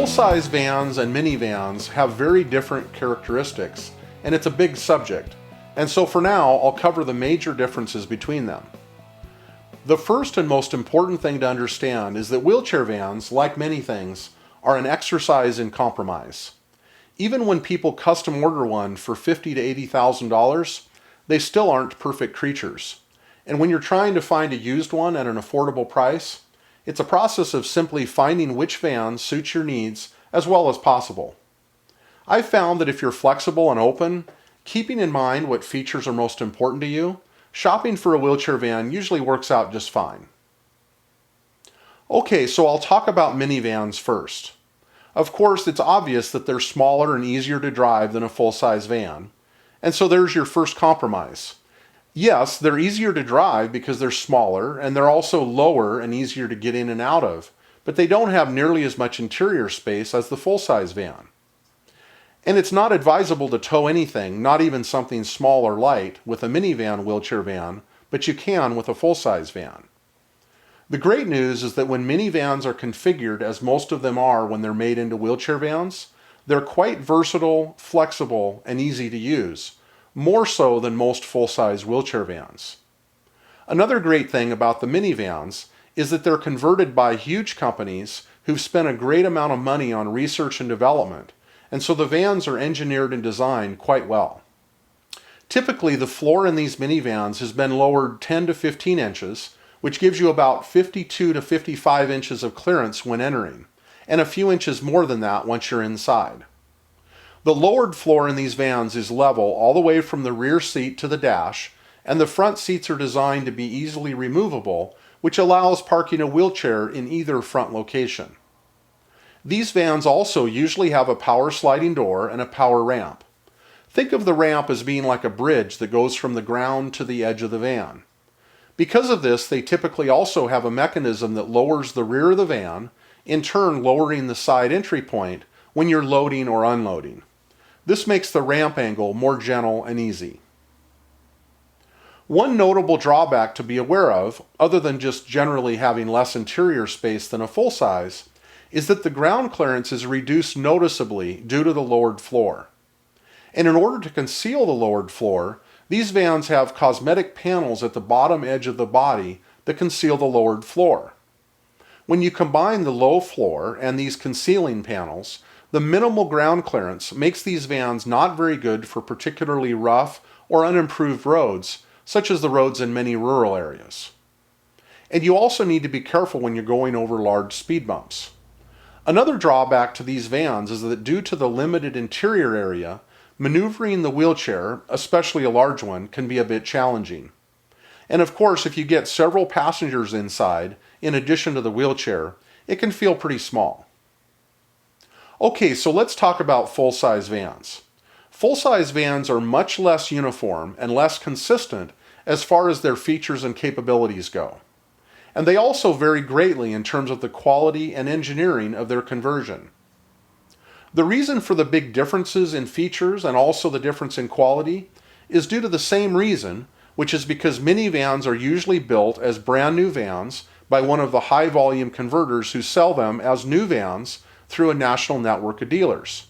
Full-size vans and minivans have very different characteristics, and it's a big subject. And so for now, I'll cover the major differences between them. The first and most important thing to understand is that wheelchair vans, like many things, are an exercise in compromise. Even when people custom order one for $50,000 to $80,000, they still aren't perfect creatures. And when you're trying to find a used one at an affordable price, it's a process of simply finding which van suits your needs as well as possible. I've found that if you're flexible and open, keeping in mind what features are most important to you, shopping for a wheelchair van usually works out just fine. Okay, so I'll talk about minivans first. Of course, it's obvious that they're smaller and easier to drive than a full-size van, and so there's your first compromise. Yes, they're easier to drive because they're smaller, and they're also lower and easier to get in and out of, but they don't have nearly as much interior space as the full-size van. And it's not advisable to tow anything, not even something small or light, with a minivan wheelchair van, but you can with a full-size van. The great news is that when minivans are configured, as most of them are when they're made into wheelchair vans, they're quite versatile, flexible, and easy to use, more so than most full-size wheelchair vans. Another great thing about the minivans is that they're converted by huge companies who've spent a great amount of money on research and development, and so the vans are engineered and designed quite well. Typically, the floor in these minivans has been lowered 10 to 15 inches, which gives you about 52 to 55 inches of clearance when entering, and a few inches more than that once you're inside. The lowered floor in these vans is level all the way from the rear seat to the dash, and the front seats are designed to be easily removable, which allows parking a wheelchair in either front location. These vans also usually have a power sliding door and a power ramp. Think of the ramp as being like a bridge that goes from the ground to the edge of the van. Because of this, they typically also have a mechanism that lowers the rear of the van, in turn lowering the side entry point when you're loading or unloading. This makes the ramp angle more gentle and easy. One notable drawback to be aware of, other than just generally having less interior space than a full-size, is that the ground clearance is reduced noticeably due to the lowered floor. And in order to conceal the lowered floor, these vans have cosmetic panels at the bottom edge of the body that conceal the lowered floor. When you combine the low floor and these concealing panels, the minimal ground clearance makes these vans not very good for particularly rough or unimproved roads, such as the roads in many rural areas. And you also need to be careful when you're going over large speed bumps. Another drawback to these vans is that due to the limited interior area, maneuvering the wheelchair, especially a large one, can be a bit challenging. And of course, if you get several passengers inside, in addition to the wheelchair, it can feel pretty small. Okay, so let's talk about full-size vans. Full-size vans are much less uniform and less consistent as far as their features and capabilities go. And they also vary greatly in terms of the quality and engineering of their conversion. The reason for the big differences in features and also the difference in quality is due to the same reason, which is because minivans are usually built as brand new vans by one of the high volume converters who sell them as new vans through a national network of dealers.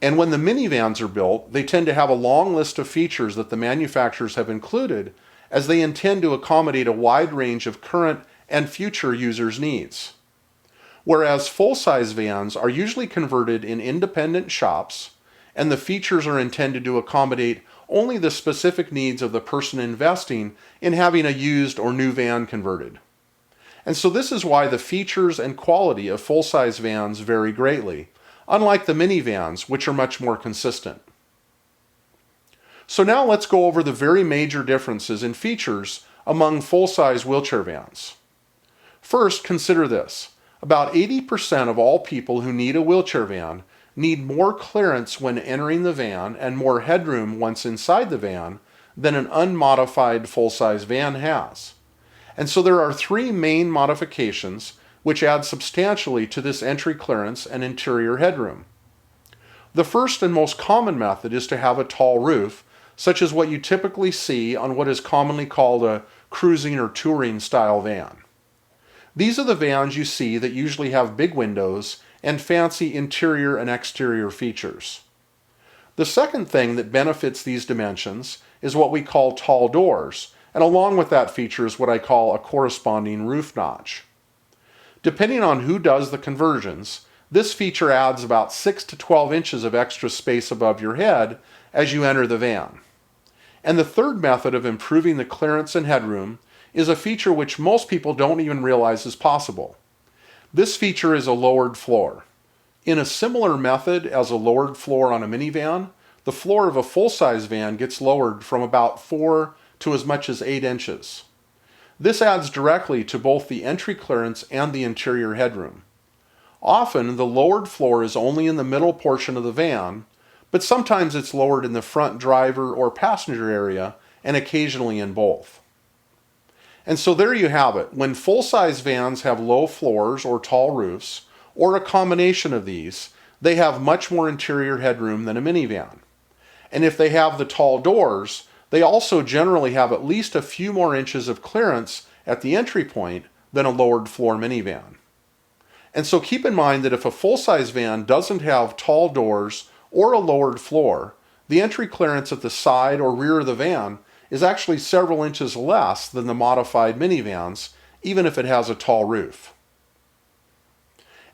And when the minivans are built, they tend to have a long list of features that the manufacturers have included as they intend to accommodate a wide range of current and future users' needs. Whereas full-size vans are usually converted in independent shops, and the features are intended to accommodate only the specific needs of the person investing in having a used or new van converted. And so this is why the features and quality of full-size vans vary greatly, unlike the minivans, which are much more consistent. So now let's go over the very major differences in features among full-size wheelchair vans. First, consider this. About 80% of all people who need a wheelchair van need more clearance when entering the van and more headroom once inside the van than an unmodified full-size van has. And so there are three main modifications which add substantially to this entry clearance and interior headroom. The first and most common method is to have a tall roof, such as what you typically see on what is commonly called a cruising or touring style van. These are the vans you see that usually have big windows and fancy interior and exterior features. The second thing that benefits these dimensions is what we call tall doors, and along with that feature is what I call a corresponding roof notch. Depending on who does the conversions, this feature adds about 6 to 12 inches of extra space above your head as you enter the van. And the third method of improving the clearance and headroom is a feature which most people don't even realize is possible. This feature is a lowered floor. In a similar method as a lowered floor on a minivan, the floor of a full-size van gets lowered from about 4 to as much as 8 inches. This adds directly to both the entry clearance and the interior headroom. Often, the lowered floor is only in the middle portion of the van, but sometimes it's lowered in the front driver or passenger area, and occasionally in both. And so there you have it. When full-size vans have low floors or tall roofs, or a combination of these, they have much more interior headroom than a minivan. And if they have the tall doors, they also generally have at least a few more inches of clearance at the entry point than a lowered floor minivan. And so keep in mind that if a full-size van doesn't have tall doors or a lowered floor, the entry clearance at the side or rear of the van is actually several inches less than the modified minivans, even if it has a tall roof.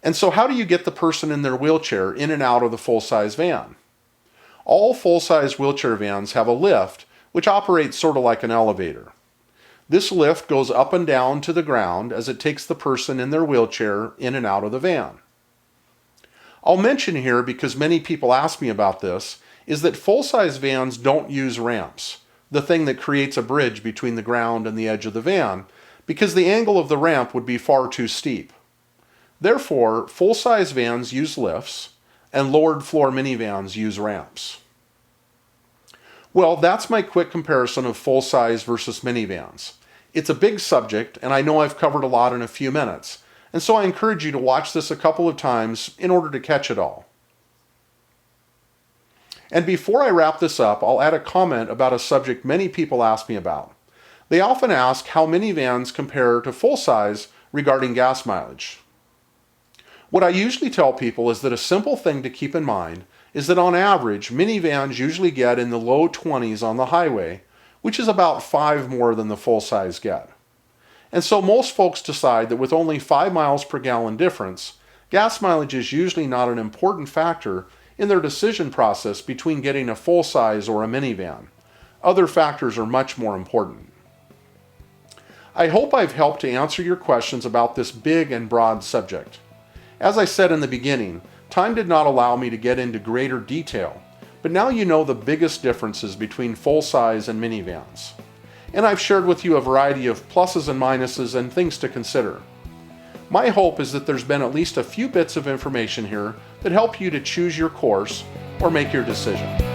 And so how do you get the person in their wheelchair in and out of the full-size van? All full-size wheelchair vans have a lift, which operates sort of like an elevator. This lift goes up and down to the ground as it takes the person in their wheelchair in and out of the van. I'll mention here, because many people ask me about this, is that full-size vans don't use ramps, the thing that creates a bridge between the ground and the edge of the van, because the angle of the ramp would be far too steep. Therefore, full-size vans use lifts, and lowered floor minivans use ramps. Well, that's my quick comparison of full-size versus minivans. It's a big subject, and I know I've covered a lot in a few minutes, and so I encourage you to watch this a couple of times in order to catch it all. And before I wrap this up, I'll add a comment about a subject many people ask me about. They often ask how minivans compare to full-size regarding gas mileage. What I usually tell people is that a simple thing to keep in mind is that on average, minivans usually get in the low 20s on the highway, which is about 5 more than the full-size get. And so most folks decide that with only 5 miles per gallon difference, gas mileage is usually not an important factor in their decision process between getting a full-size or a minivan. Other factors are much more important. I hope I've helped to answer your questions about this big and broad subject. As I said in the beginning, time did not allow me to get into greater detail, but now you know the biggest differences between full-size and minivans. And I've shared with you a variety of pluses and minuses and things to consider. My hope is that there's been at least a few bits of information here that help you to choose your course or make your decision.